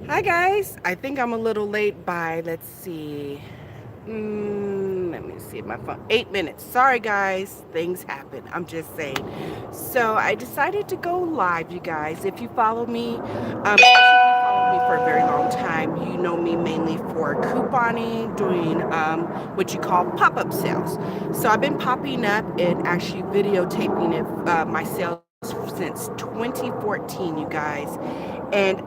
Hi guys, I think I'm a little late by, let's see, let me see my phone, 8 minutes. Sorry guys, things happen, I'm just saying. So I decided to go live, you guys. If you follow me, especially if you followed me for a very long time, you know me mainly for couponing, doing what you call pop-up sales. So I've been popping up and actually videotaping my sales since 2014, you guys. And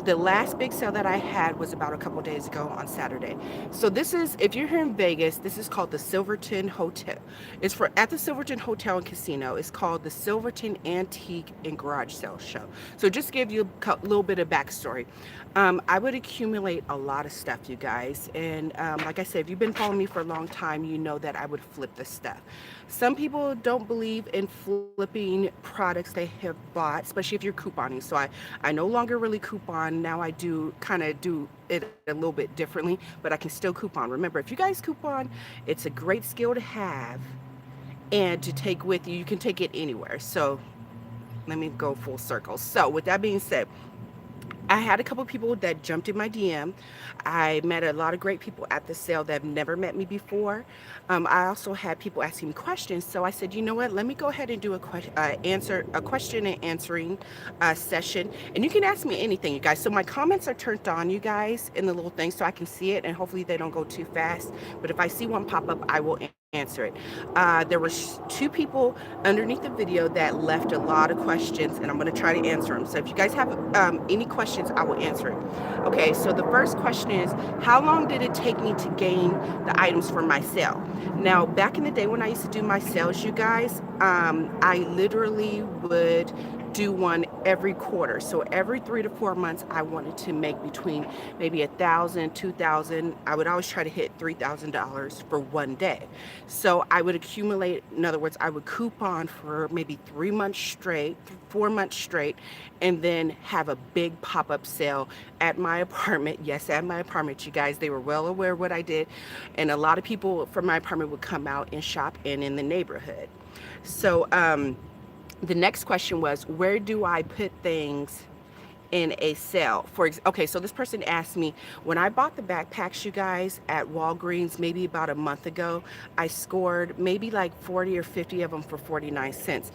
the last big sale that I had was about a couple days ago on Saturday. So this is, if you're here in Vegas, this is called the Silverton Hotel. It's for at the Silverton Hotel and Casino. It's called the Silverton Antique and Garage Sale Show. So just to give you a little bit of backstory. I would accumulate a lot of stuff, you guys. And like I said, if you've been following me for a long time, you know that I would flip the stuff. Some people don't believe in flipping products they have bought, especially if you're couponing. So I no longer really coupon. Now I do kind of do it a little bit differently, but I can still coupon. Remember, if you guys coupon, it's a great skill to have and to take with you. You can take it anywhere. So let me go full circle. So with that being said, I had a couple people that jumped in my DM. I met a lot of great people at the sale that have never met me before. I also had people asking me questions, so I said, you know what? Let me go ahead and do a question and answering session. And you can ask me anything, you guys. So my comments are turned on, you guys, in the little thing, so I can see it, and hopefully they don't go too fast. But if I see one pop up, I will answer it. There were two people underneath the video that left a lot of questions, and I'm going to try to answer them. So if you guys have any questions, I will answer it. Okay, so the first question is, how long did it take me to gain the items for my sale? Now, back in the day when I used to do my sales, you guys, I literally would do one every quarter. So every 3 to 4 months, I wanted to make between maybe 1,000, 2,000. I would always try to hit $3,000 for one day. So I would accumulate, in other words, I would coupon for maybe 3 months straight, 4 months straight, and then have a big pop up sale at my apartment. Yes, at my apartment, you guys. They were well aware of what I did. And a lot of people from my apartment would come out and shop in the neighborhood. So, the next question was, where do I put things in a sale? Okay, so this person asked me, when I bought the backpacks, you guys, at Walgreens maybe about a month ago, I scored maybe like 40 or 50 of them for 49 cents.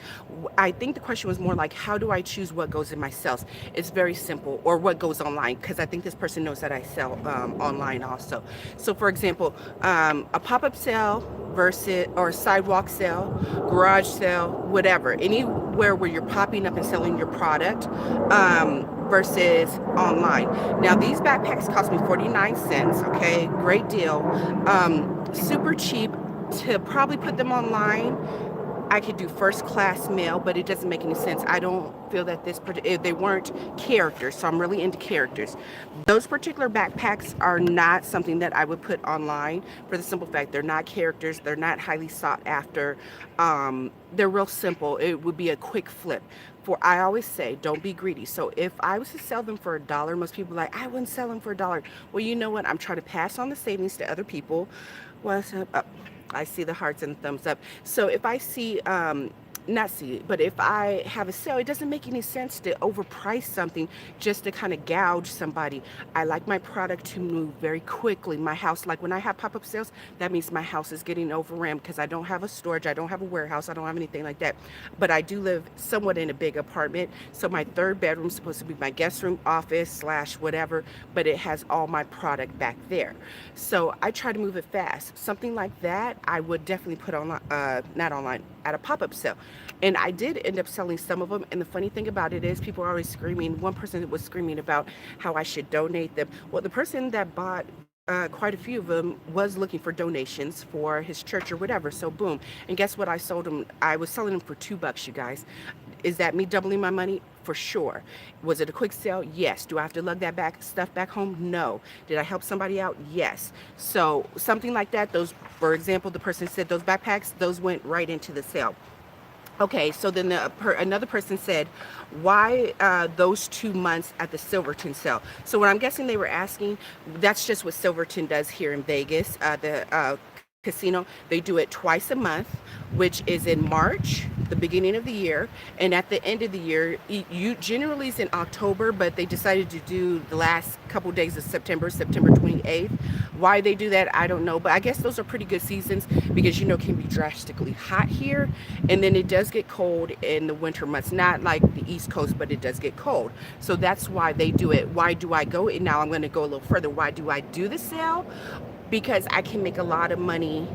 I think the question was more like, how do I choose what goes in my sales? It's very simple, or what goes online, because I think this person knows that I sell online also. So for example, a pop-up sale versus, or sidewalk sale, garage sale, whatever, anywhere where you're popping up and selling your product, versus online. Now these backpacks cost me 49 cents. Okay, great deal. Super cheap. To probably put them online, I could do first class mail, but it doesn't make any sense. I don't feel that they weren't characters, so I'm really into characters. Those particular backpacks are not something that I would put online, for the simple fact they're not characters, they're not highly sought after. They're real simple. It would be a quick flip. For I always say, don't be greedy. So if I was to sell them for $1, most people are like, I wouldn't sell them for $1. Well, you know what? I'm trying to pass on the savings to other people. What's up? I see the hearts and thumbs up. So if I see, not see, but if I have a sale, it doesn't make any sense to overprice something just to kind of gouge somebody. I like my product to move very quickly. My house, like when I have pop-up sales, that means my house is getting overran because I don't have a storage, I don't have a warehouse, I don't have anything like that. But I do live somewhat in a big apartment, so my third bedroom is supposed to be my guest room, office slash whatever, but it has all my product back there. So I try to move it fast. Something like that, I would definitely put on, not online, at a pop-up sale. And I did end up selling some of them. And the funny thing about it is, people are always screaming. One person was screaming about how I should donate them. Well, the person that bought quite a few of them was looking for donations for his church or whatever. So boom. And guess what? I sold them. I was selling them for $2, you guys. Is that me doubling my money? For sure. Was it a quick sale? Yes. Do I have to lug that stuff back home? No. Did I help somebody out? Yes. So something like that. Those, for example, the person said those backpacks, those went right into the sale. Okay, so then another person said, why those 2 months at the Silverton sale? So what I'm guessing they were asking, that's just what Silverton does here in Vegas, the casino. They do it twice a month, which is in March, the beginning of the year, and at the end of the year, you generally it's in October, but they decided to do the last couple days of September, September 28th. Why they do that, I don't know, but I guess those are pretty good seasons because it can be drastically hot here, and then it does get cold in the winter months. Not like the East Coast, but it does get cold. So that's why they do it. Why do I go? And now I'm going to go a little further. Why do I do the sale? Because I can make a lot of money,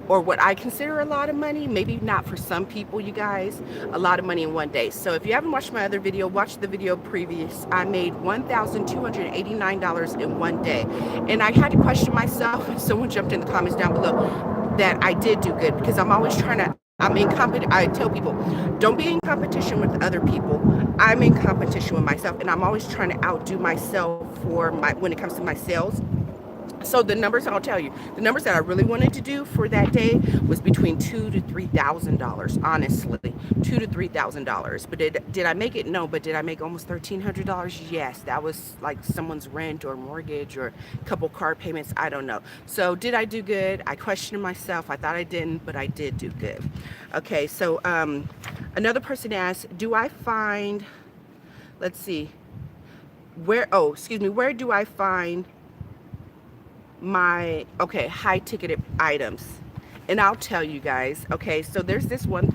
or what I consider a lot of money, maybe not for some people, you guys, a lot of money in one day. So if you haven't watched my other video, watch the video previous. I made $1,289 in one day. And I had to question myself, and someone jumped in the comments down below, that I did do good, because I'm always trying to, I'm in competition. I tell people, don't be in competition with other people. I'm in competition with myself, and I'm always trying to outdo myself for when it comes to my sales. So the numbers, I'll tell you, the numbers that I really wanted to do for that day was between $2,000 to $3,000. Honestly, $2,000 to $3,000. But did I make it? No. But did I make almost $1,300? Yes. That was like someone's rent or mortgage or a couple car payments. I don't know. So did I do good? I questioned myself. I thought I didn't, but I did do good. Okay. So another person asked, do I find? Let's see. Where? Oh, excuse me. Where do I find my high ticketed items? And I'll tell you guys. Okay, so there's this one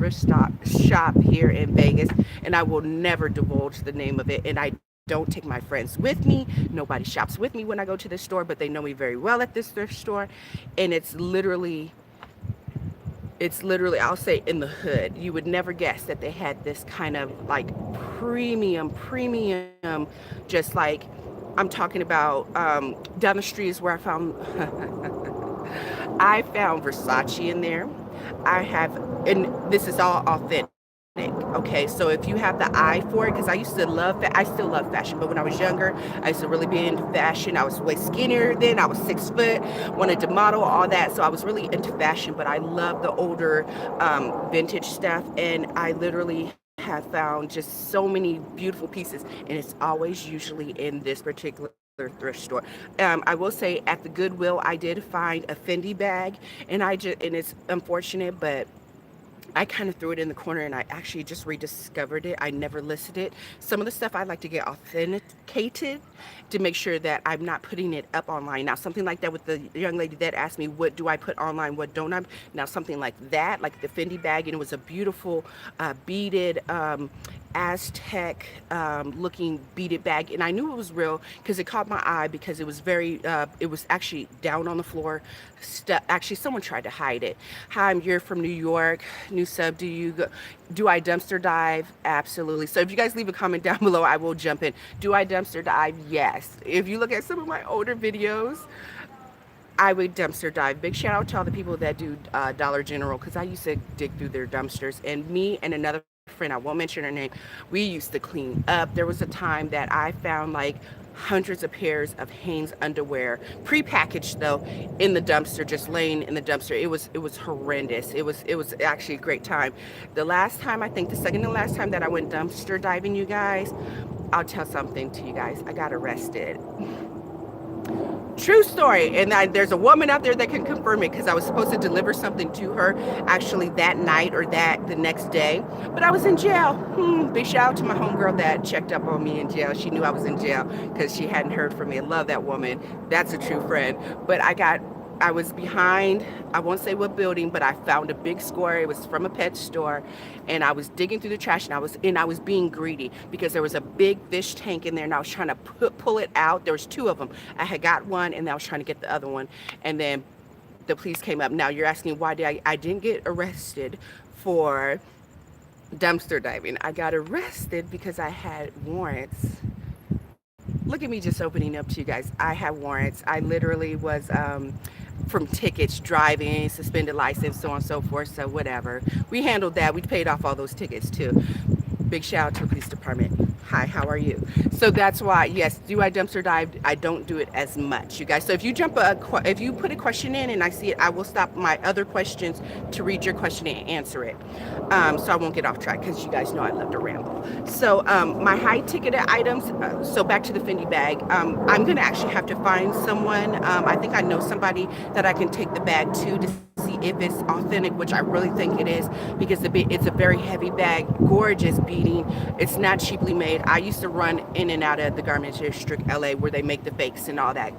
shop here in Vegas, and I will never divulge the name of it, and I don't take my friends with me. Nobody shops with me when I go to this store, but they know me very well at this thrift store. And it's literally, I'll say, in the hood. You would never guess that they had this kind of like premium, just like, I'm talking about, down the street is where I found I found Versace in there. I have, and this is all authentic. Okay, so if you have the eye for it, because I used to I still love fashion, but when I was younger, I used to really be into fashion. I was way skinnier then. I was 6 foot, wanted to model, all that. So I was really into fashion, but I love the older vintage stuff, and I literally have found just so many beautiful pieces, and it's always usually in this particular thrift store. I will say at the Goodwill, I did find a Fendi bag, and it's unfortunate, but I kind of threw it in the corner, and I actually just rediscovered it. I never listed it. Some of the stuff I like to get authenticated to make sure that I'm not putting it up online. Now, something like that with the young lady that asked me, what do I put online, what don't I? Now, something like that, like the Fendi bag, and it was a beautiful beaded Aztec looking beaded bag, and I knew it was real because it caught my eye, because it was it was actually down on the floor. Actually, someone tried to hide it. Hi, you're from New York. New sub. Do I dumpster dive? Absolutely. So if you guys leave a comment down below, I will jump in. Do I dumpster dive? Yes. If you look at some of my older videos, I would dumpster dive. Big shout out to all the people that do Dollar General, because I used to dig through their dumpsters. And me and another friend, I won't mention her name, we used to clean up. There was a time that I found like hundreds of pairs of Hanes underwear, prepackaged though, in the dumpster, just laying in the dumpster. It was horrendous. It was actually a great time. The last time, I think the second to last time that I went dumpster diving, you guys, I'll tell something to you guys. I got arrested. True story. And there's a woman out there that can confirm it, because I was supposed to deliver something to her actually that night or the next day, but I was in jail. Big shout out to my homegirl that checked up on me in jail. She knew I was in jail because she hadn't heard from me. I love that woman. That's a true friend. But I was behind, I won't say what building, but I found a big score. It was from a pet store, and I was digging through the trash, and I was being greedy because there was a big fish tank in there, and I was trying to pull it out. There was two of them. I had got one, and I was trying to get the other one, and then the police came up. Now you're asking why I didn't get arrested for dumpster diving. I got arrested because I had warrants. Look at me just opening up to you guys. I had warrants. I literally was from tickets, driving, suspended license, so on and so forth. So whatever. We handled that. We paid off all those tickets too. Big shout out to the police department. Hi, how are you? So that's why, yes, do I dumpster dive? I don't do it as much, you guys. So if you if you put a question in and I see it, I will stop my other questions to read your question and answer it. So I won't get off track, because you guys know I love to ramble. So my high ticketed items, so back to the Fendi bag, I'm gonna actually have to find someone. I think I know somebody that I can take the bag to see see if it's authentic, which I really think it is, because it's a very heavy bag, gorgeous beading. It's not cheaply made. I used to run in and out of the garment district, LA, where they make the fakes and all that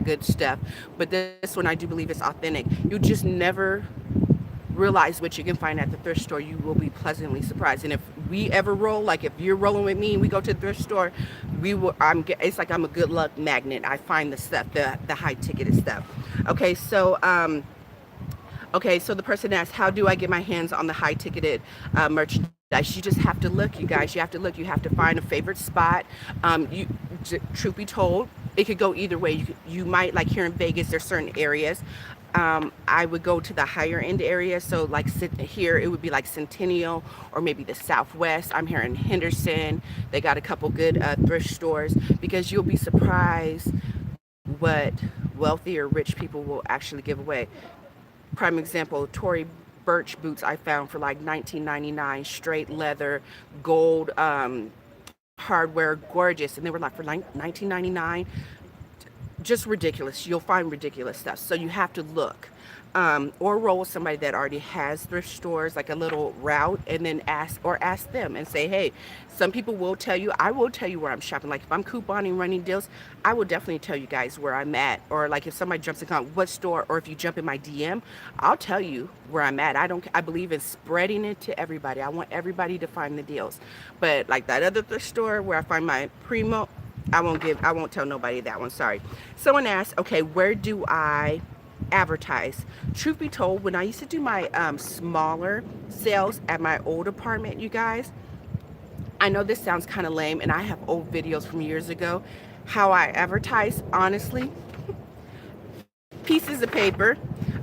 good stuff. But this one, I do believe it's authentic. You just never realize what you can find at the thrift store. You will be pleasantly surprised. And if we ever roll, like if you're rolling with me and we go to the thrift store, we will. It's like I'm a good luck magnet. I find the stuff, the high ticketed stuff. Okay, so Okay, so the person asked, how do I get my hands on the high ticketed merchandise? You just have to look, you guys. You have to look. You have to find a favorite spot. Truth be told, it could go either way. You might, like here in Vegas, there's certain areas. I would go to the higher end area. So like here, it would be like Centennial or maybe the Southwest. I'm here in Henderson. They got a couple good thrift stores, because you'll be surprised what wealthy or rich people will actually give away. Prime example, Tory Burch boots I found for like 19.99, straight leather, gold hardware, gorgeous, and they were like for like 19.99. Just ridiculous. You'll find ridiculous stuff. So you have to look. Or roll with somebody that already has thrift stores, like a little route, and then ask them and say, hey, some people will tell you. I will tell you where I'm shopping. Like if I'm couponing, running deals, I will definitely tell you guys where I'm at. Or like if somebody jumps in comment, what store, or if you jump in my DM, I'll tell you where I'm at. I believe in spreading it to everybody. I want everybody to find the deals. But like that other thrift store where I find my primo, I won't tell nobody that one. Sorry. Someone asked, okay, where do I advertise? Truth be told, when I used to do my smaller sales at my old apartment, you guys, I know this sounds kind of lame, and I have old videos from years ago. How I advertise, honestly, pieces of paper.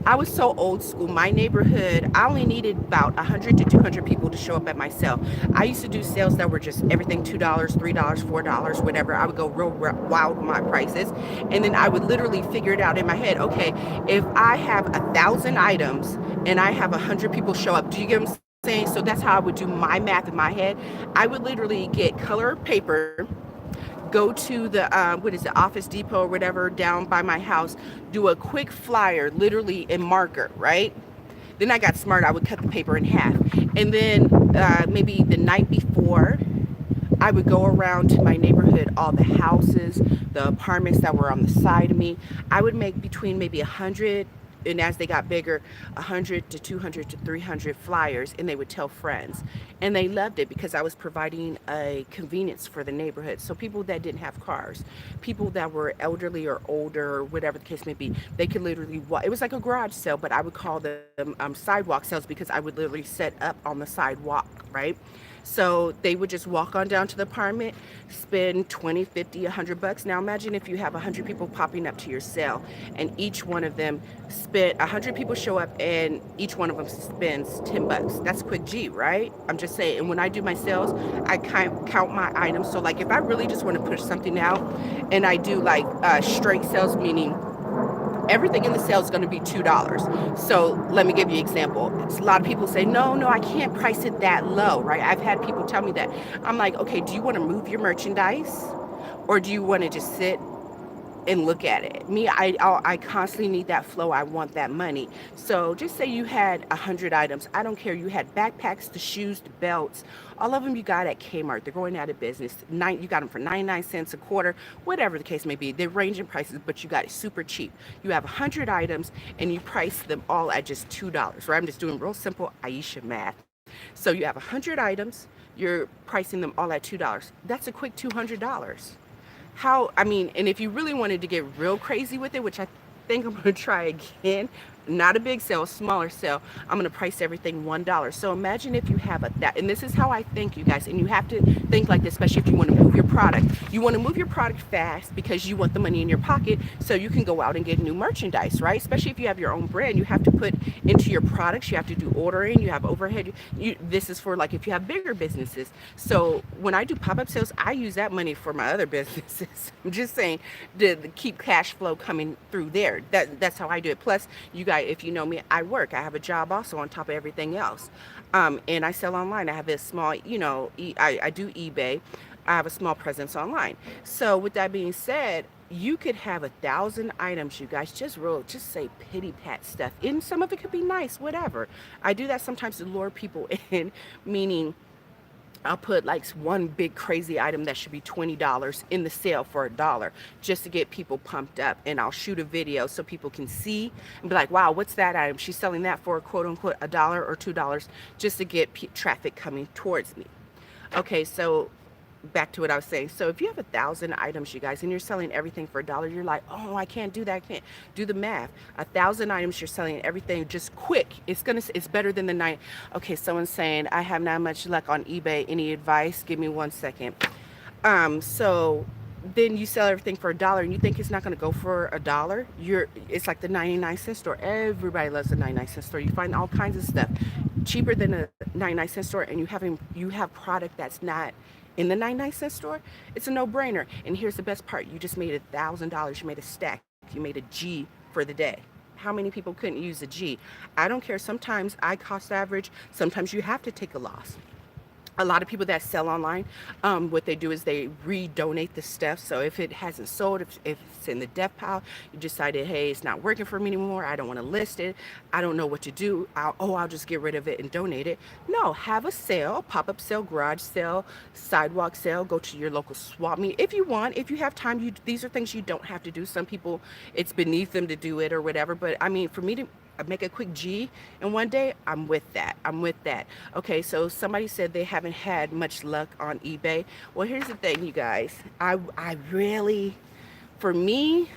I was so old school. My neighborhood, I only needed about 100 to 200 people to show up at my sale. I used to do sales that were just everything $2, $3, $4, whatever. I would go real wild with my prices. And then I would literally figure it out in my head. Okay, if I have 1,000 items and I have 100 people show up, do you get what I'm saying? So that's how I would do my math in my head. I would literally get color paper, go to the what is it, Office Depot or whatever down by my house, do a quick flyer literally in marker, right? Then I got smart. I would cut the paper in half, and then maybe the night before, I would go around to my neighborhood, all the houses, the apartments that were on the side of me. I would make between maybe 100, and as they got bigger, 100 to 200 to 300 flyers, and they would tell friends. And they loved it because I was providing a convenience for the neighborhood. So people that didn't have cars, people that were elderly or older, or whatever the case may be, they could literally walk. It was like a garage sale, but I would call them sidewalk sales, because I would literally set up on the sidewalk, right? So they would just walk on down to the apartment, spend 20, 50, 100 bucks. Now imagine if you have 100 people popping up to your sale, and each one of them spent, 100 people show up and each one of them spends 10 bucks. That's quick G, right? I'm just saying. And when I do my sales, I count my items. So like if I really just want to push something out, and I do like straight sales, meaning everything in the sale is going to be $2. So let me give you an example. It's a lot of people say, no, I can't price it that low, right? I've had people tell me that. I'm like, okay, do you want to move your merchandise, or do you want to just sit and look at it? Me, I constantly need that flow. I want that money. So just say you had 100 items. I don't care. You had backpacks, the shoes, the belts, all of them you got at Kmart. They're going out of business. You got them for 99 cents a quarter, whatever the case may be. They range in prices, but you got it super cheap. You have 100 items and you price them all at just $2, right? I'm just doing real simple Aisha math. So you have 100 items, you're pricing them all at $2. That's a quick $200. I mean, and if you really wanted to get real crazy with it, which I think I'm going to try again, not a big sale, smaller sale, I'm going to price everything $1. So imagine if you have that, and this is how I think, you guys, and you have to think like this, especially if you want to move your product. You want to move your product fast because you want the money in your pocket so you can go out and get new merchandise, right? Especially if you have your own brand, you have to put into your products, you have to do ordering, you have overhead. This is for like if you have bigger businesses. So when I do pop-up sales, I use that money for my other businesses. I'm just saying to keep cash flow coming through there. That's how I do it. Plus, you guys, if you know me, I work. I have a job also on top of everything else. And I sell online. I have a small, I do eBay. I have a small presence online. So with that being said, you could have 1,000 items, you guys, just say pity pat stuff, and some of it could be nice, whatever. I do that sometimes to lure people in, meaning I'll put like one big crazy item that should be $20 in the sale for $1 just to get people pumped up. And I'll shoot a video so people can see and be like, wow, what's that item? She's selling that for quote unquote $1 or $2 just to get traffic coming towards me. Okay, so back to what I was saying. So if you have 1,000 items, you guys, and you're selling everything for $1, you're like, oh, I can't do that. I can't do the math. 1,000 items, you're selling everything just quick. It's better than the nine. Okay, someone's saying I have not much luck on eBay. Any advice? Give me 1 second. So then you sell everything for $1 and you think it's not going to go for $1. It's like the 99-cent store. Everybody loves the 99-cent store. You find all kinds of stuff cheaper than a 99-cent store, and you have product that's not in the 99-cent store. It's a no-brainer. And here's the best part: you just made $1,000. You made a stack. You made a G for the day. How many people couldn't use a G? I don't care. Sometimes I cost average. Sometimes you have to take a loss. A lot of people that sell online, what they do is they redonate the stuff. So if it hasn't sold, if it's in the death pile, you decided, hey, it's not working for me anymore. I don't want to list it. I don't know what to do. I'll just get rid of it and donate it. No, have a sale, pop-up sale, garage sale, sidewalk sale. Go to your local swap meet if you want. If you have time, these are things you don't have to do. Some people, it's beneath them to do it or whatever. But I mean, for me to make a quick G in one day, I'm with that. I'm with that. Okay, so somebody said they haven't had much luck on eBay. Well, here's the thing, you guys. I really, for me,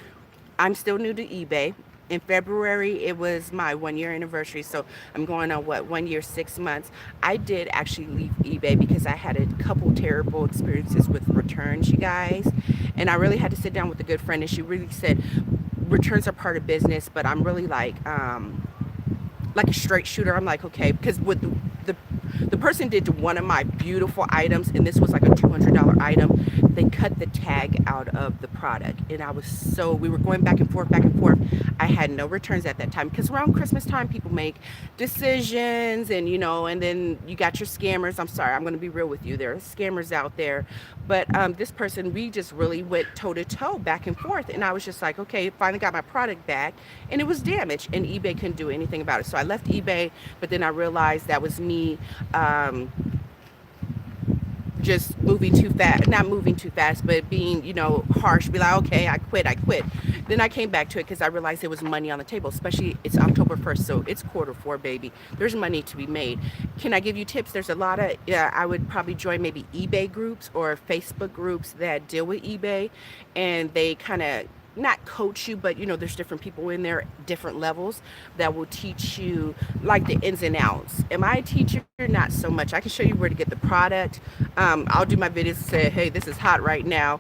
I'm still new to eBay. In February, it was my 1 year anniversary. So I'm going on 1 year, 6 months. I did actually leave eBay because I had a couple terrible experiences with returns, you guys. And I really had to sit down with a good friend, and she really said, returns are part of business, but I'm really like a straight shooter. I'm like, okay, because with the person did one of my beautiful items, and this was like a $200 item. They cut the tag out of the product, and we were going back and forth, back and forth. I had no returns at that time because around Christmas time, people make decisions, and and then you got your scammers. I'm sorry, I'm going to be real with you. There are scammers out there, but this person, we just really went toe to toe, back and forth, and I was just like, okay, finally got my product back, and it was damaged, and eBay couldn't do anything about it. So I left eBay, but then I realized that was me. Just moving too fast, not moving too fast, but being, harsh, be like, okay, I quit. Then I came back to it because I realized there was money on the table, especially it's October 1st, so it's Q4, baby. There's money to be made. Can I give you tips? There's a lot of, I would probably join maybe eBay groups or Facebook groups that deal with eBay, and they kind of not coach you, but there's different people in there, different levels that will teach you like the ins and outs. Am I a teacher? Not so much. I can show you where to get the product. I'll do my videos and say, hey, this is hot right now,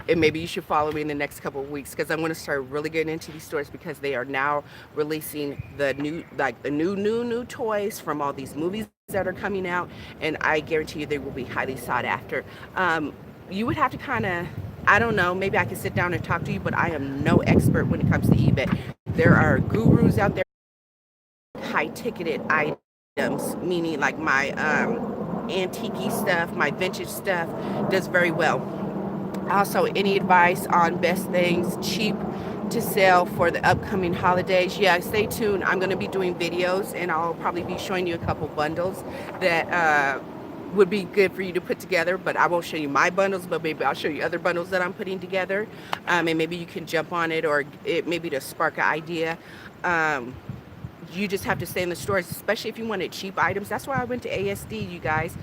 and maybe you should follow me in the next couple of weeks, because I'm going to start really getting into these stores, because they are now releasing the new toys from all these movies that are coming out, and I guarantee you they will be highly sought after. You would have to kind of, I don't know, maybe I can sit down and talk to you, but I am no expert when it comes to eBay. There are gurus out there, high ticketed items, meaning like my antique stuff, my vintage stuff does very well. Also, any advice on best things cheap to sell for the upcoming holidays? Yeah, stay tuned. I'm going to be doing videos, and I'll probably be showing you a couple bundles that would be good for you to put together, but I won't show you my bundles, but maybe I'll show you other bundles that I'm putting together, and maybe you can jump on it, or maybe to spark an idea. You just have to stay in the stores, especially if you wanted cheap items. That's why I went to ASD, you guys.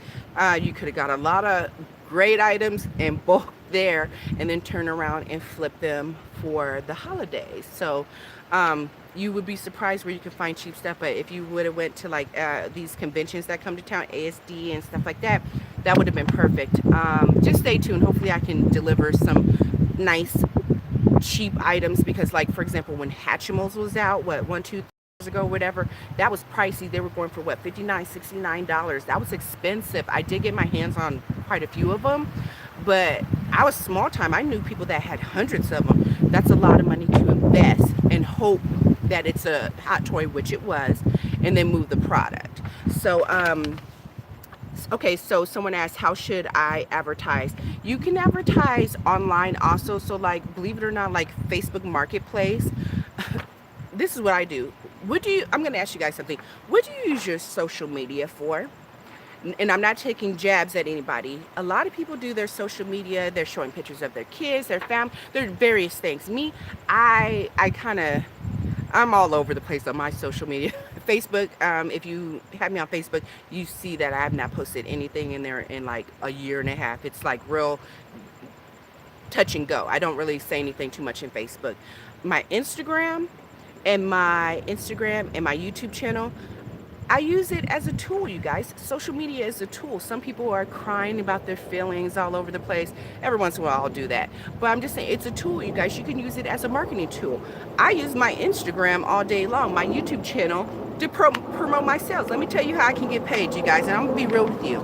You could have got a lot of great items in bulk there, and then turn around and flip them for the holidays. So you would be surprised where you can find cheap stuff. But if you would have went to like these conventions that come to town, ASD and stuff like that, that would have been perfect. Just stay tuned. Hopefully I can deliver some nice cheap items, because like, for example, when Hatchimals was out, what, 1, 2 years ago, whatever, that was pricey. They were going for what, $59, $69. That was expensive. I did get my hands on quite a few of them, but I was small time. I knew people that had hundreds of them. That's a lot of money to invest and hope that it's a hot toy, which it was, and then move the product. So Okay, so someone asked, how should I advertise? You can advertise online also. So, like, believe it or not, like Facebook Marketplace. This is what I do. I'm going to ask you guys something. What do you use your social media for? And I'm not taking jabs at anybody. A lot of people do their social media. They're showing pictures of their kids, their family, their various things. Me, I kind of, I'm all over the place on my social media. Facebook, if you have me on Facebook, you see that I have not posted anything in there in like a year and a half. It's like real touch and go. I don't really say anything too much in Facebook. My Instagram and my YouTube channel, I use it as a tool, you guys. Social media is a tool. Some people are crying about their feelings all over the place. Every once in a while, I'll do that. But I'm just saying, it's a tool, you guys. You can use it as a marketing tool. I use my Instagram all day long, my YouTube channel, to promote my sales. Let me tell you how I can get paid, you guys. And I'm going to be real with you.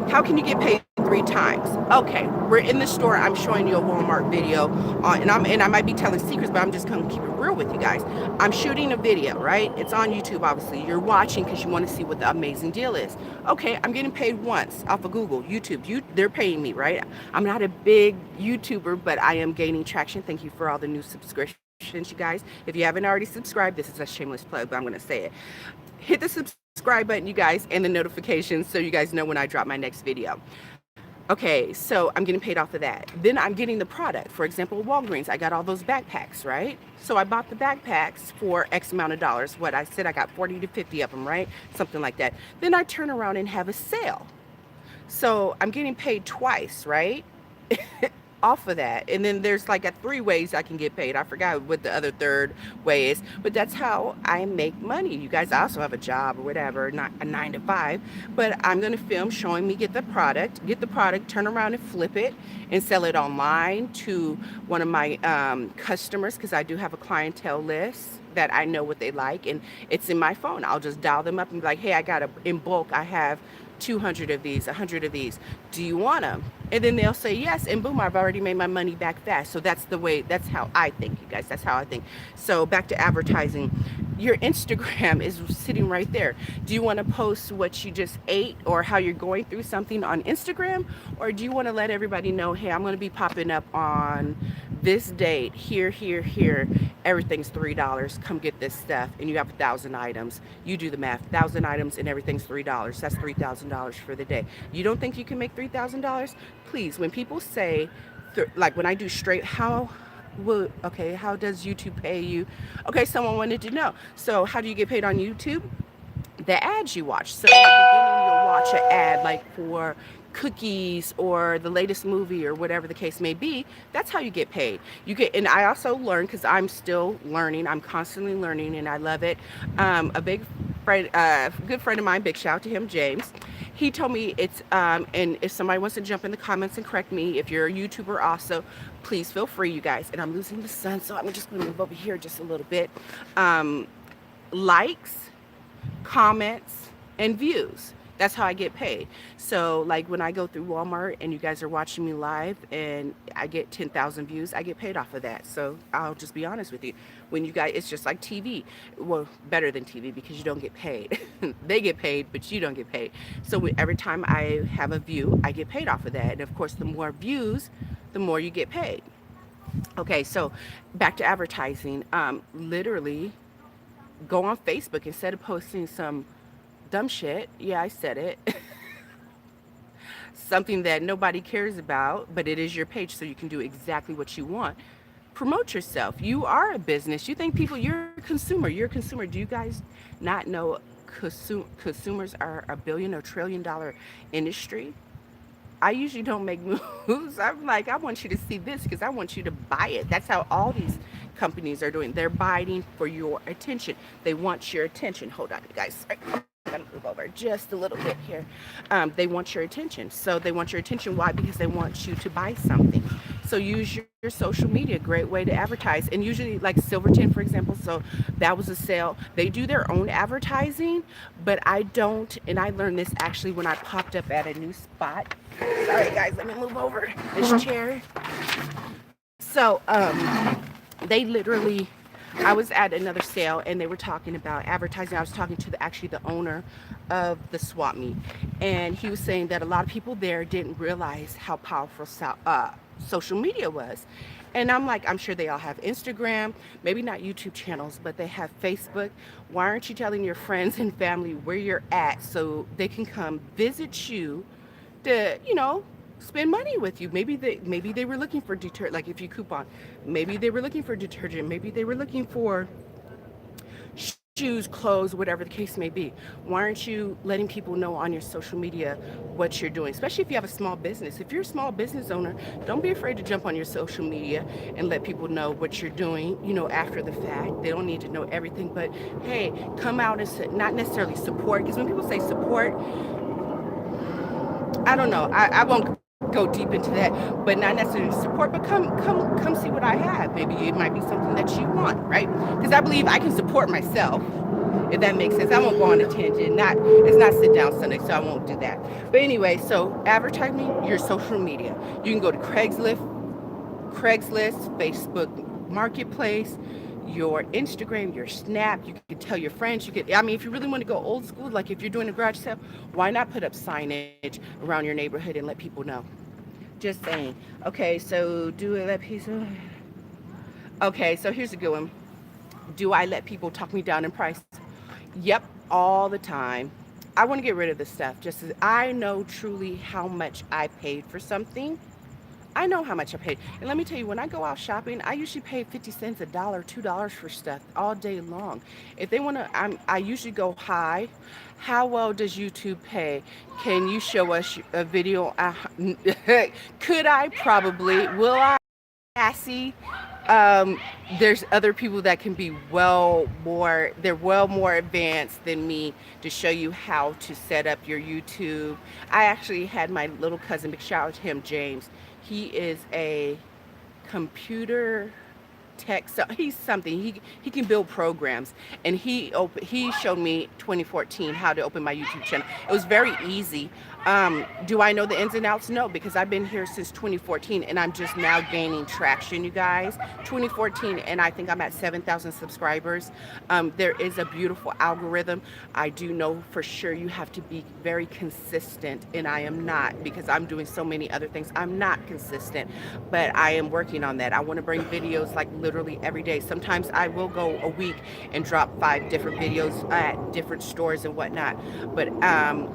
How can you get paid 3 times? Okay, we're in the store. I'm showing you a Walmart video, and I might be telling secrets, but I'm just gonna keep it real with you guys. I'm shooting a video, right? It's on YouTube, obviously. You're watching because you want to see what the amazing deal is. Okay, I'm getting paid once off of Google, YouTube. They're paying me, right? I'm not a big YouTuber, but I am gaining traction. Thank you for all the new subscriptions, you guys. If you haven't already subscribed, this is a shameless plug, but I'm gonna say it. Hit the subscribe button, you guys, and the notifications so you guys know when I drop my next video. Okay, so I'm getting paid off of that. Then I'm getting the product. For example, Walgreens, I got all those backpacks, right? So I bought the backpacks for X amount of dollars. What I said, I got 40 to 50 of them, right? Something like that. Then I turn around and have a sale. So I'm getting paid twice, right? Off of that. And then there's like 3 ways I can get paid. I forgot what the other third way is, but that's how I make money. You guys, I also have a job or whatever, not a 9 to 5, but I'm going to film showing me get the product, turn around and flip it and sell it online to one of my customers, because I do have a clientele list that I know what they like, and it's in my phone. I'll just dial them up and be like, hey, I got in bulk, I have 200 of these, 100 of these. Do you want them? And then they'll say yes, and boom, I've already made my money back fast. So that's the way, that's how I think, you guys. That's how I think. So back to advertising. Your Instagram is sitting right there. Do you want to post what you just ate or how you're going through something on Instagram? Or do you want to let everybody know, hey, I'm going to be popping up on this date, here, here, here. Everything's $3. Come get this stuff. And you have 1,000 items. You do the math. 1,000 items and everything's $3. That's $3,000 for the day. You don't think you can make $3,000? Please, when people say, like when I do straight, okay, how does YouTube pay you? Okay, someone wanted to know. So how do you get paid on YouTube? The ads you watch. So in the beginning, you'll watch an ad like for cookies or the latest movie or whatever the case may be. That's how you get paid. And I also learn, because I'm still learning. I'm constantly learning, and I love it. A big friend, good friend of mine, big shout out to him, James. He told me it's, and if somebody wants to jump in the comments and correct me, if you're a YouTuber also, please feel free, you guys. And I'm losing the sun, so I'm just going to move over here just a little bit. Likes, comments, and views. That's how I get paid. So like when I go through Walmart and you guys are watching me live and I get 10,000 views, I get paid off of that. So I'll just be honest with you. When you guys, it's just like TV. Well, better than TV because you don't get paid. They get paid, but you don't get paid. So every time I have a view, I get paid off of that. And of course, the more views, the more you get paid. Okay, so back to advertising. Literally go on Facebook instead of posting some dumb shit. Yeah, I said it. Something that nobody cares about, but it is your page, so you can do exactly what you want. Promote yourself. You are a business. You think people, you're a consumer. You're a consumer. Do you guys not know consumers are a billion or trillion dollar industry? I usually don't make moves. I'm like, I want you to see this because I want you to buy it. That's how all these companies are doing. They're buying for your attention. They want your attention. Hold on, you guys. I'm gonna move over just a little bit here. They want your attention. So they want your attention. Why? Because they want you to buy something. So use your social media, great way to advertise. And usually like Silverton, for example, so that was a sale. They do their own advertising, but I don't. And I learned this actually when I popped up at a new spot. Sorry guys, let me move over this chair. So they literally I was at another sale and they were talking about advertising. I was talking to actually the owner of the swap meet, and he was saying that a lot of people there didn't realize how powerful social media was. And I'm like, I'm sure they all have Instagram, maybe not YouTube channels, but they have Facebook. Why aren't you telling your friends and family where you're at so they can come visit you to, spend money with you? Maybe they were looking for detergent, like if you coupon, maybe they were looking for detergent, maybe they were looking for shoes, clothes, whatever the case may be. Why aren't you letting people know on your social media what you're doing? Especially if you have a small business. If you're a small business owner, don't be afraid to jump on your social media and let people know what you're doing, after the fact. They don't need to know everything, but hey, come out and not necessarily support, because when people say support, I don't know. I won't go deep into that, but not necessarily support. But come see what I have. Maybe it might be something that you want, right? Because I believe I can support myself, if that makes sense. I won't go on a tangent. It's not sit down Sunday, so I won't do that. But anyway, so advertising your social media. You can go to Craigslist, Facebook Marketplace, your Instagram, your Snap. You can tell your friends. I mean, if you really want to go old school, like if you're doing a garage sale, why not put up signage around your neighborhood and let people know? Just saying. Okay, so do I let people? Okay, so here's a good one. Do I let people talk me down in price? Yep, all the time. I want to get rid of this stuff just as I know truly how much I paid for something. I know how much I paid. And let me tell you, when I go out shopping, I usually pay 50 cents, a dollar, $2 for stuff all day long. If they want to, I usually go high. How well does YouTube pay? Can you show us a video? Could I? Probably. Will I? Sassy. Um, there's other people that can be they're well more advanced than me to show you how to set up your YouTube. I actually had my little cousin, big shout out to him, James. He is a computer tech, so he's something, he can build programs, and he showed me 2014 how to open my YouTube channel. It was very easy. Do I know the ins and outs? No, because I've been here since 2014 and I'm just now gaining traction, you guys. 2014, and I think I'm at 7,000 subscribers. There is a beautiful algorithm. I do know for sure you have to be very consistent, and I am not, because I'm doing so many other things. I'm not consistent, but I am working on that. I want to bring videos like literally every day. Sometimes I will go a week and drop 5 different videos at different stores and whatnot. But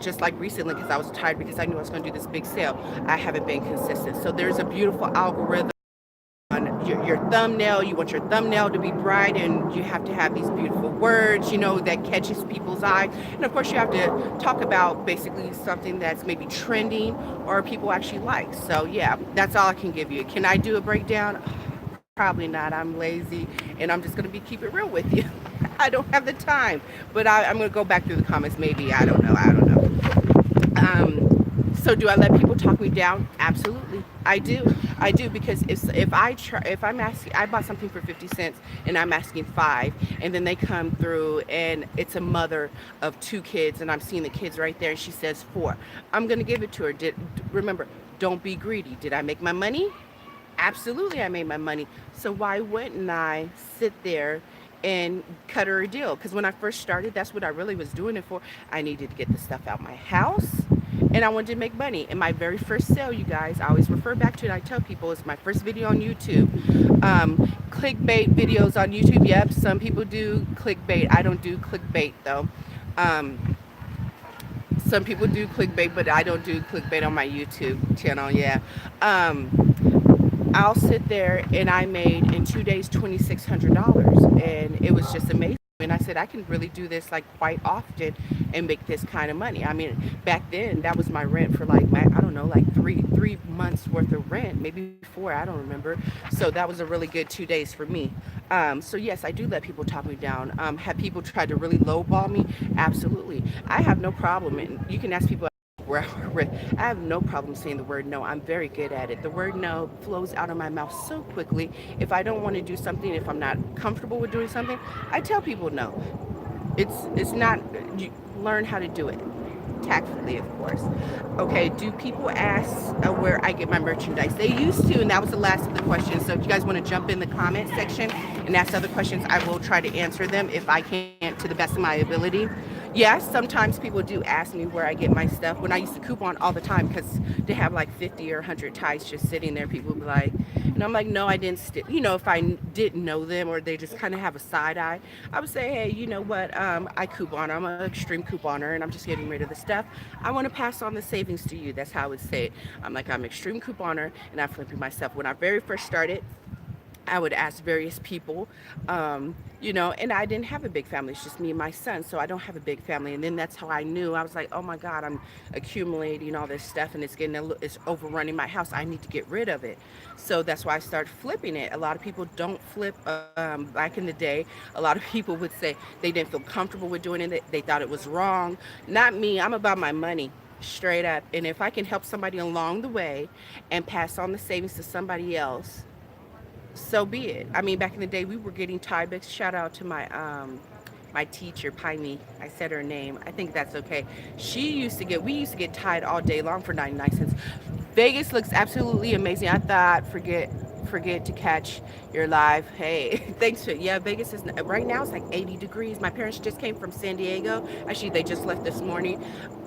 just like recently, because I was tired because I knew I was going to do this big sale, I haven't been consistent. So there's a beautiful algorithm on your thumbnail. You want your thumbnail to be bright, and you have to have these beautiful words, that catches people's eye. And of course, you have to talk about basically something that's maybe trending or people actually like. So yeah, that's all I can give you. Can I do a breakdown? Probably not. I'm lazy, and I'm just going to keep it real with you. I don't have the time, but I'm going to go back through the comments. Maybe I don't know. I don't know. So do I let people talk me down? Absolutely, I do. I do, because if I'm asking, I bought something for 50 cents and I'm asking 5, and then they come through and it's a mother of 2 kids, and I'm seeing the kids right there, and she says 4. I'm gonna give it to her. Remember, don't be greedy. Did I make my money? Absolutely, I made my money. So why wouldn't I sit there and cut her a deal? Because when I first started, that's what I really was doing it for. I needed to get the stuff out my house, and I wanted to make money. In my very first sale, you guys, I always refer back to it. I tell people it's my first video on YouTube. Clickbait videos on YouTube. Yep, some people do clickbait. I don't do clickbait though. Um, some people do clickbait, but I don't do clickbait on my YouTube channel. Yeah. I'll sit there, and I made in 2 days $2,600, and it was just amazing. And I said I can really do this like quite often and make this kind of money. I mean, back then that was my rent for like I don't know, like three months worth of rent, maybe 4. I don't remember. So that was a really good 2 days for me. So yes, I do let people talk me down. Have people tried to really lowball me? Absolutely. I have no problem, and you can ask people where I work with. I have no problem saying the word no. I'm very good at it. The word no flows out of my mouth so quickly. If I don't want to do something, if I'm not comfortable with doing something, I tell people no. It's not. You learn how to do it. tactfully, of course. Okay, do people ask where I get my merchandise? They used to, and that was the last of the questions. So if you guys want to jump in the comment section and ask other questions, I will try to answer them if I can't to the best of my ability. Yes, sometimes people do ask me where I get my stuff. When I used to coupon all the time because they have like 50 or 100 ties just sitting there, people would be like, and I'm like, no, I didn't. If I didn't know them or they just kind of have a side eye, I would say, hey, you know what? I coupon. I'm an extreme couponer, and I'm just getting rid of the stuff. I want to pass on the savings to you. That's how I would say it. I'm an extreme couponer, and I'm flipping myself. When I very first started, I would ask various people, and I didn't have a big family. It's just me and my son, so I don't have a big family. And then that's how I knew. I was like, oh my God, I'm accumulating all this stuff, and it's overrunning my house. I need to get rid of it. So that's why I started flipping it. A lot of people don't flip. Back in the day, a lot of people would say they didn't feel comfortable with doing it. They thought it was wrong. Not me. I'm about my money straight up. And if I can help somebody along the way and pass on the savings to somebody else, so be it. I mean, back in the day, we were getting tie books. Shout out to my teacher, Piney. I said her name. I think that's okay. We used to get tied all day long for 99 cents. Vegas looks absolutely amazing. I thought, forget to catch your live. Hey, thanks for, yeah, Vegas is, right now it's like 80 degrees. My parents just came from San Diego. Actually, they just left this morning.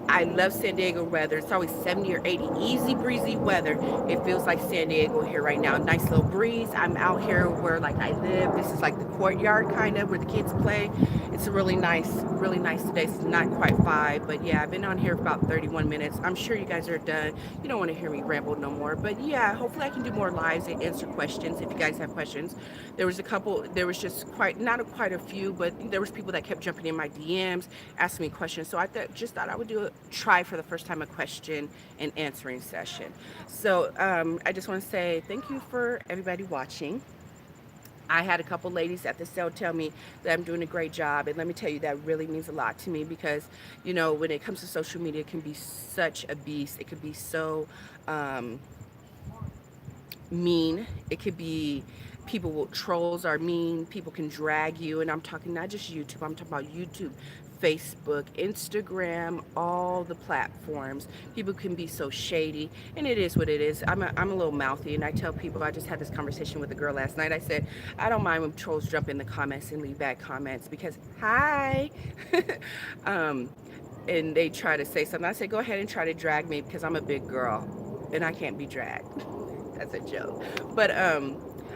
I love San Diego weather. It's always 70 or 80, easy breezy weather. It feels like San Diego here right now. Nice little breeze. I'm out here where like I live. This is like the courtyard kind of where the kids play. It's really nice today. It's not quite 5, but yeah, I've been on here for about 31 minutes. I'm sure you guys are done. You don't want to hear me ramble no more, but yeah, hopefully I can do more lives and answer questions if you guys have questions. There was just not quite a few, but there was people that kept jumping in my DMs, asking me questions. So just thought I would try for the first time a question and answering session. So I just want to say thank you for everybody watching. I had a couple ladies at the sale tell me that I'm doing a great job, and let me tell you that really means a lot to me because, when it comes to social media, it can be such a beast. It could be so um, mean. It could be trolls are mean. People can drag you, and I'm talking not just YouTube. I'm talking about YouTube, Facebook, Instagram, all the platforms. People can be so shady, and it is what it is. I'm a little mouthy, and I tell people, I just had this conversation with a girl last night. I said, I don't mind when trolls jump in the comments and leave bad comments because, hi. um, and they try to say something. I said, go ahead and try to drag me because I'm a big girl, and I can't be dragged. That's a joke. But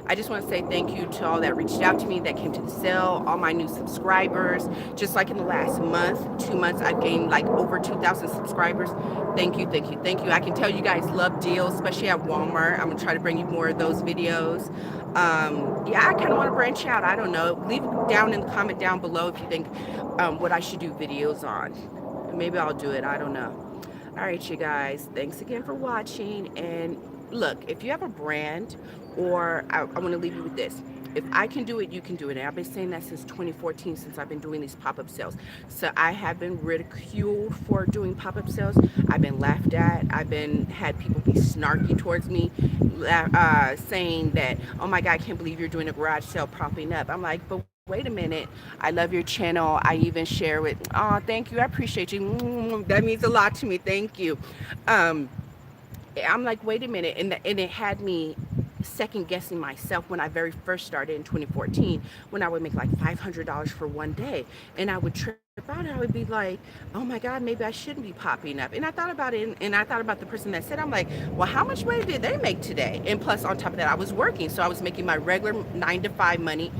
I just want to say thank you to all that reached out to me, that came to the sale, all my new subscribers. Just like in the last month, 2 months, I've gained like over 2,000 subscribers. Thank you, thank you, thank you. I can tell you guys love deals, especially at Walmart. I'm going to try to bring you more of those videos. Yeah, I kind of want to branch out. I don't know. Leave down in the comment down below if you think what I should do videos on. Maybe I'll do it. I don't know. All right, you guys. Thanks again for watching. And look, if you have a brand, or I want to leave you with this. If I can do it, you can do it. And I've been saying that since 2014, since I've been doing these pop-up sales. So I have been ridiculed for doing pop-up sales. I've been laughed at. Had people be snarky towards me, saying that, oh my God, I can't believe you're doing a garage sale propping up. I'm like, but wait a minute. I love your channel. I even share with, oh, thank you. I appreciate you. That means a lot to me. Thank you. I'm like, wait a minute. And it had me second guessing myself when I very first started in 2014, when I would make like $500 for one day. And I would trip out. I would be like, oh my God, maybe I shouldn't be popping up. And I thought about it, and I thought about the person that said, I'm like, well, how much money did they make today? And plus, on top of that, I was working. So I was making my regular 9 to 5 money.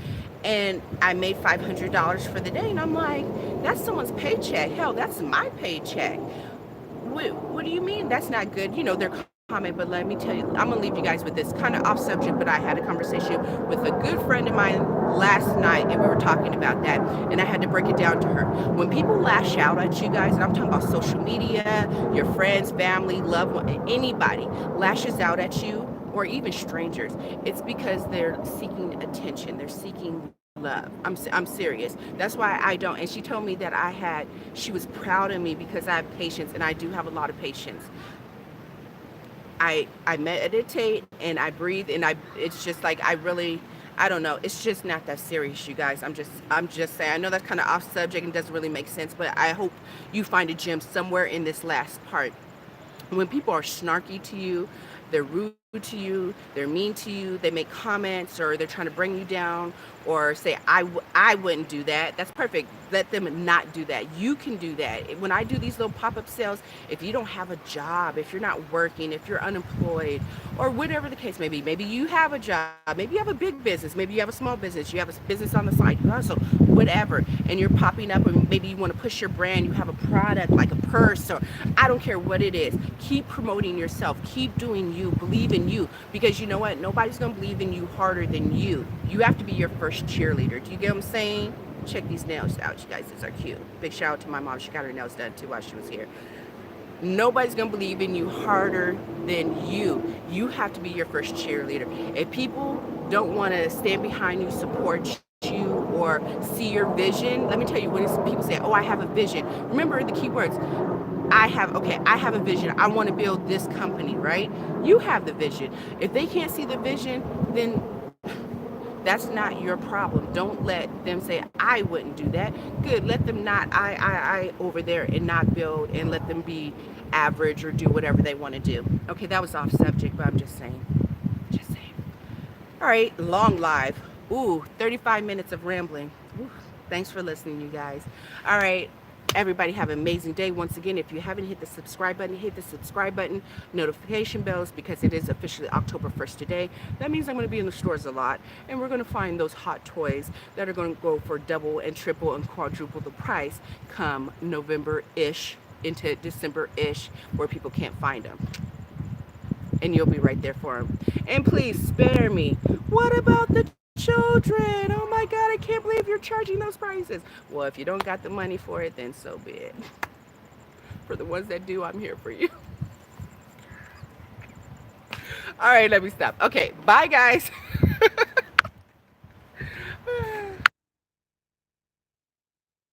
And I made $500 for the day. And I'm like, that's someone's paycheck. Hell, that's my paycheck. What do you mean that's not good? They're comment, but let me tell you, I'm gonna leave you guys with this kind of off subject, but I had a conversation with a good friend of mine last night, and we were talking about that, and I had to break it down to her. When people lash out at you guys, and I'm talking about social media, your friends, family, loved one, anybody lashes out at you, or even strangers, it's because they're seeking attention, they're seeking love. I'm serious. That's why I don't. And she told me that she was proud of me because I have patience, and I do have a lot of patience. I meditate and I breathe, and it's just like I I don't know. It's just not that serious, you guys. I'm just saying. I know that's kind of off subject and doesn't really make sense, but I hope you find a gem somewhere in this last part. When people are snarky to you, they're rude to you, they're mean to you, they make comments, or they're trying to bring you down, or say I wouldn't do that. That's perfect. Let them not do that. You can do that. When I do these little pop-up sales, if you don't have a job, if you're not working, if you're unemployed, or whatever the case may be, maybe you have a job, maybe you have a big business, maybe you have a small business, you have a business on the side, you hustle, whatever, and you're popping up, and maybe you want to push your brand, you have a product like a purse, or I don't care what it is. Keep promoting yourself. Keep doing you. Believe in you. Because you know what? Nobody's going to believe in you harder than you. You have to be your first cheerleader. Do you get what I'm saying? Check these nails out, you guys. These are cute. Big shout out to my mom. She got her nails done too while she was here. Nobody's going to believe in you harder than you. You have to be your first cheerleader. If people don't want to stand behind you, support you, or see your vision, let me tell you, when people say, oh, I have a vision, remember the key words. I have a vision. I want to build this company, right? You have the vision. If they can't see the vision, then that's not your problem. Don't let them say I wouldn't do that. Good. Let them not I over there and not build, and let them be average or do whatever they want to do. Okay, that was off subject, but I'm just saying. Just saying. All right, long live. Ooh, 35 minutes of rambling. Ooh, thanks for listening, you guys. All right, everybody have an amazing day. Once again, if you haven't hit the subscribe button, hit the subscribe button, notification bells, because it is officially October 1st today. That means I'm going to be in the stores a lot, and we're going to find those hot toys that are going to go for double and triple and quadruple the price come November-ish into December-ish, where people can't find them, and you'll be right there for them. And please spare me. What about the children? Oh my God, I can't believe you're charging those prices. Well, if you don't got the money for it, then so be it. For the ones that do, I'm here for you. All right, let me stop. Okay, bye, guys.